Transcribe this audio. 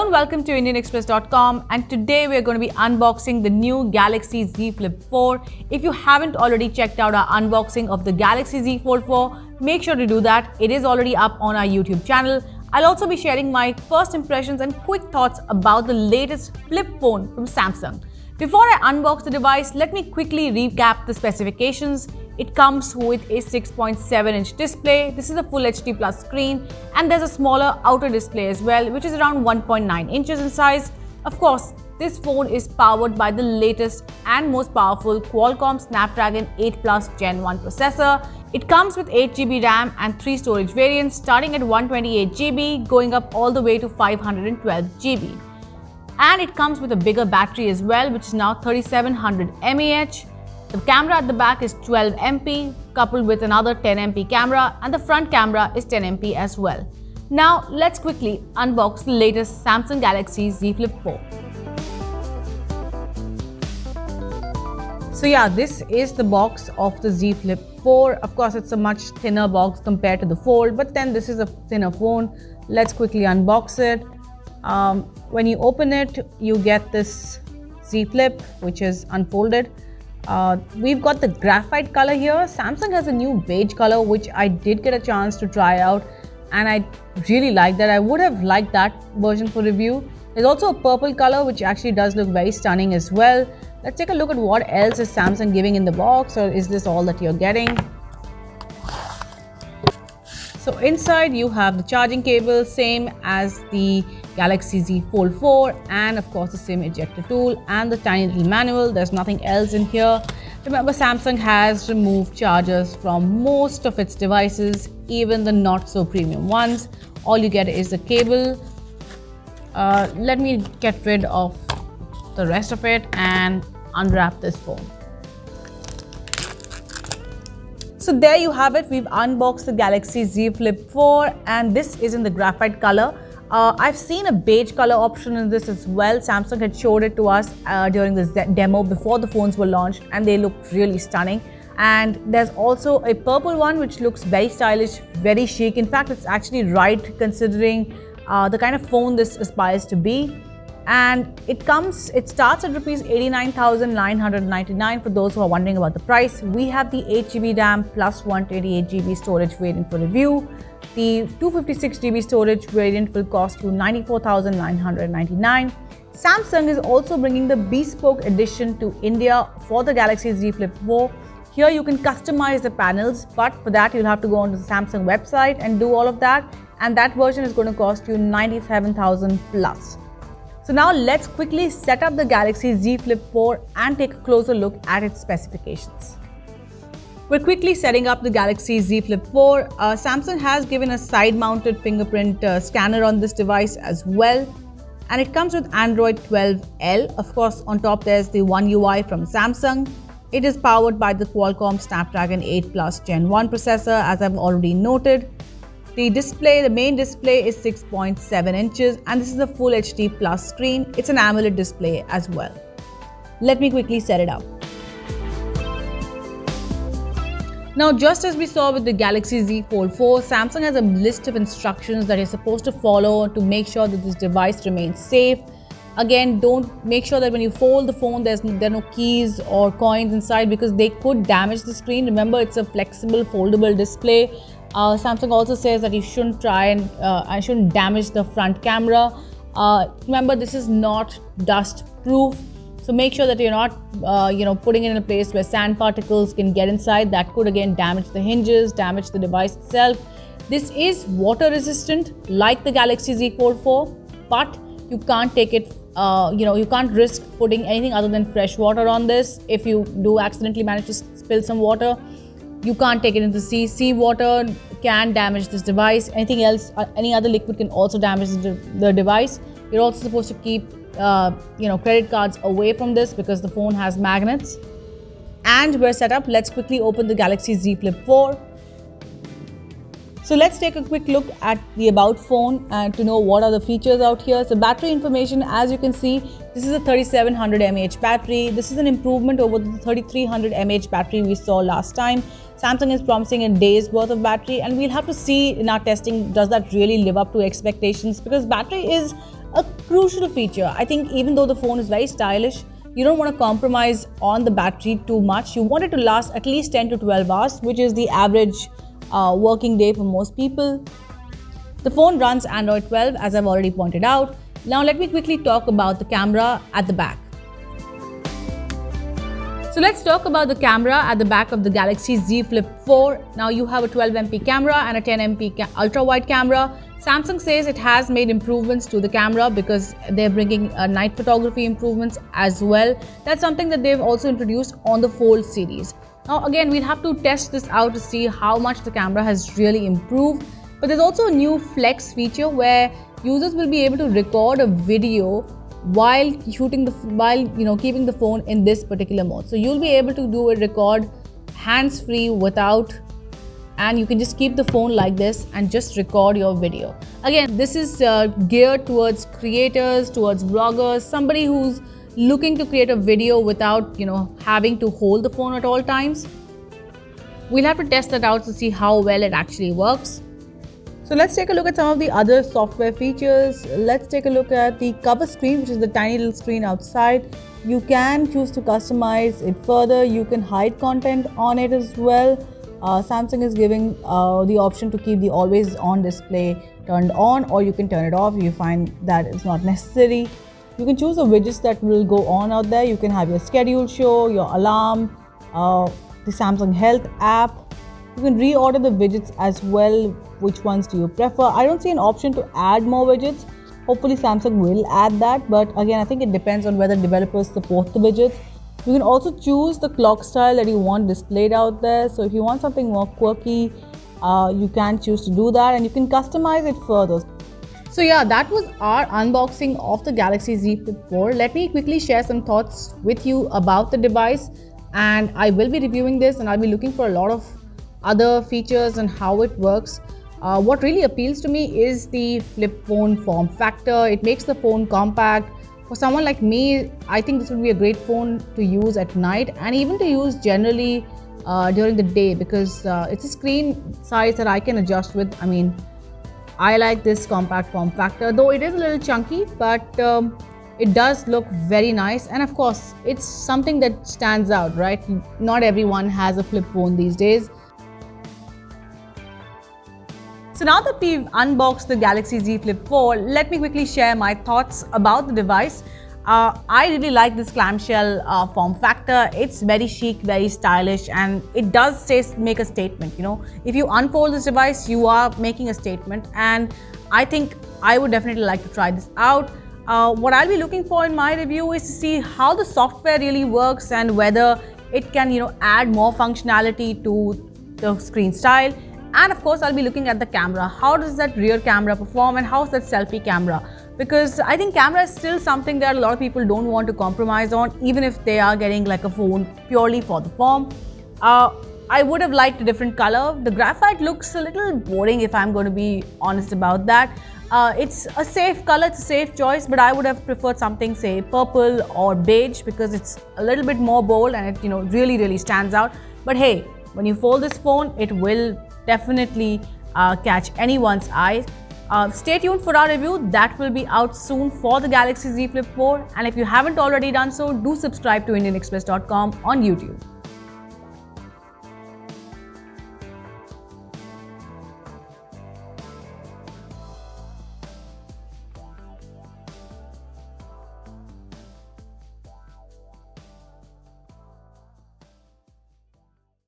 and welcome to IndianExpress.com, and today we are going to be unboxing the new Galaxy Z Flip 4. If you haven't already checked out our unboxing of the Galaxy Z Fold 4, make sure to do that. It is already up on our YouTube channel. I'll also be sharing my first impressions and quick thoughts about the latest flip phone from Samsung. Before I unbox the device, let me quickly recap the specifications. It comes with a 6.7-inch display. This is a Full HD Plus screen, and there's a smaller outer display as well, which is around 1.9 inches in size. Of course, this phone is powered by the latest and most powerful Qualcomm Snapdragon 8 Plus Gen 1 processor. It comes with 8GB RAM and 3 storage variants, starting at 128GB, going up all the way to 512GB. And it comes with a bigger battery as well, which is now 3700 mAh. The camera at the back is 12 MP, coupled with another 10 MP camera, and the front camera is 10 MP as well. Now, let's quickly unbox the latest Samsung Galaxy Z Flip 4. So yeah, this is the box of the Z Flip 4. Of course, it's a much thinner box compared to the Fold, but then this is a thinner phone. Let's quickly unbox it. When you open it, you get this Z Flip, which is unfolded. We've got the graphite color here. Samsung has a new beige color, which I did get a chance to try out, and I really like that. I would have liked that version for review. There's also a purple color, which actually does look very stunning as well. Let's take a look at what else is Samsung giving in the box, or is this all that you're getting? So inside you have the charging cable, same as the Galaxy Z Fold 4, and of course the SIM ejector tool and the tiny little manual. There's nothing else in here. Remember, Samsung has removed chargers from most of its devices, even the not so premium ones. All you get is the cable. Let me get rid of the rest of it and unwrap this phone. So there you have it. We've unboxed the Galaxy Z Flip 4, and this is in the graphite color. I've seen a beige color option in this as well. Samsung had showed it to us during this demo before the phones were launched, and they looked really stunning. And there's also a purple one which looks very stylish, very chic. In fact, it's actually right considering the kind of phone this aspires to be. And it starts at Rs 89,999 for those who are wondering about the price. We have the 8GB RAM plus 128GB storage variant for review. The 256GB storage variant will cost you 94,999. Samsung is also bringing the bespoke edition to India for the Galaxy Z Flip 4. Here you can customize the panels, but for that you'll have to go onto the Samsung website and do all of that. And that version is going to cost you 97,000 plus. So now let's quickly set up the Galaxy Z Flip 4 and take a closer look at its specifications. We're quickly setting up the Galaxy Z Flip 4. Samsung has given a side-mounted fingerprint scanner on this device as well. And it comes with Android 12L. Of course, on top there's the One UI from Samsung. It is powered by the Qualcomm Snapdragon 8 Plus Gen 1 processor, as I've already noted. The main display is 6.7 inches, and this is a Full HD Plus screen. It's an AMOLED display as well. Let me quickly set it up. Now, just as we saw with the Galaxy Z Fold 4, Samsung has a list of instructions that you're supposed to follow to make sure that this device remains safe. Again, make sure that when you fold the phone, there are no keys or coins inside, because they could damage the screen. Remember, it's a flexible, foldable display. Samsung also says that you shouldn't try and shouldn't damage the front camera. Remember, this is not dust proof, so make sure that you're not putting it in a place where sand particles can get inside. That could again damage the hinges, damage the device itself. This is water resistant like the Galaxy Z Fold 4, but you can't take it you can't risk putting anything other than fresh water on this. If you do accidentally manage to spill some water, you can't take it into the sea. Seawater can damage this device. Anything else, any other liquid can also damage the device. You're also supposed to keep credit cards away from this because the phone has magnets. And we're set up. Let's quickly open the Galaxy Z Flip 4. So let's take a quick look at the About phone and to know what are the features out here. So battery information, as you can see, this is a 3700 mAh battery. This is an improvement over the 3300 mAh battery we saw last time. Samsung is promising a day's worth of battery, and we'll have to see in our testing, does that really live up to expectations? Because battery is a crucial feature. I think even though the phone is very stylish, you don't want to compromise on the battery too much. You want it to last at least 10 to 12 hours, which is the average working day for most people. The phone runs Android 12, as I've already pointed out. Now let me quickly talk about the camera at the back. So let's talk about the camera at the back of the Galaxy Z Flip 4. Now you have a 12MP camera and a 10MP ultra-wide camera. Samsung says it has made improvements to the camera because they're bringing night photography improvements as well. That's something that they've also introduced on the Fold series. Now again, we'll have to test this out to see how much the camera has really improved. But there's also a new Flex feature where users will be able to record a video while keeping the phone in this particular mode. So you'll be able to do a record hands-free and you can just keep the phone like this and just record your video. Again, this is geared towards creators, towards bloggers, somebody who's looking to create a video without having to hold the phone at all times. We'll have to test that out to see how well it actually works. So let's take a look at some of the other software features. Let's take a look at the cover screen, which is the tiny little screen outside. You can choose to customize it further. You can hide content on it as well. Samsung is giving the option to keep the always on display turned on, or you can turn it off if you find that it's not necessary. You can choose the widgets that will go on out there. You can have your schedule show, your alarm, the Samsung Health app. You can reorder the widgets as well. Which ones do you prefer? I don't see an option to add more widgets. Hopefully Samsung will add that, but again, I think it depends on whether developers support the widgets. You can also choose the clock style that you want displayed out there. So if you want something more quirky, you can choose to do that, and you can customize it further. So yeah, that was our unboxing of the Galaxy Z Flip 4. Let me quickly share some thoughts with you about the device, and I will be reviewing this and I'll be looking for a lot of other features and how it works. What really appeals to me is the flip phone form factor. It makes the phone compact. For someone like me, I think this would be a great phone to use at night and even to use generally during the day, because it's a screen size that I can adjust with. I mean, I like this compact form factor, though it is a little chunky, but it does look very nice. And of course, it's something that stands out, right? Not everyone has a flip phone these days. So now that we've unboxed the Galaxy Z Flip 4, let me quickly share my thoughts about the device. I really like this clamshell form factor. It's very chic, very stylish, and it does make a statement. If you unfold this device, you are making a statement, and I think I would definitely like to try this out. What I'll be looking for in my review is to see how the software really works and whether it can, add more functionality to the screen style. And of course, I'll be looking at the camera. How does that rear camera perform, and how's that selfie camera? Because I think camera is still something that a lot of people don't want to compromise on, even if they are getting like a phone purely for the form. I would have liked a different color. The graphite looks a little boring, if I'm going to be honest about that. It's a safe color, it's a safe choice, but I would have preferred something, say, purple or beige, because it's a little bit more bold and it really, really stands out. But hey, when you fold this phone, it will definitely catch anyone's eye. Stay tuned for our review. That will be out soon for the Galaxy Z Flip 4. And if you haven't already done so, do subscribe to IndianExpress.com on YouTube.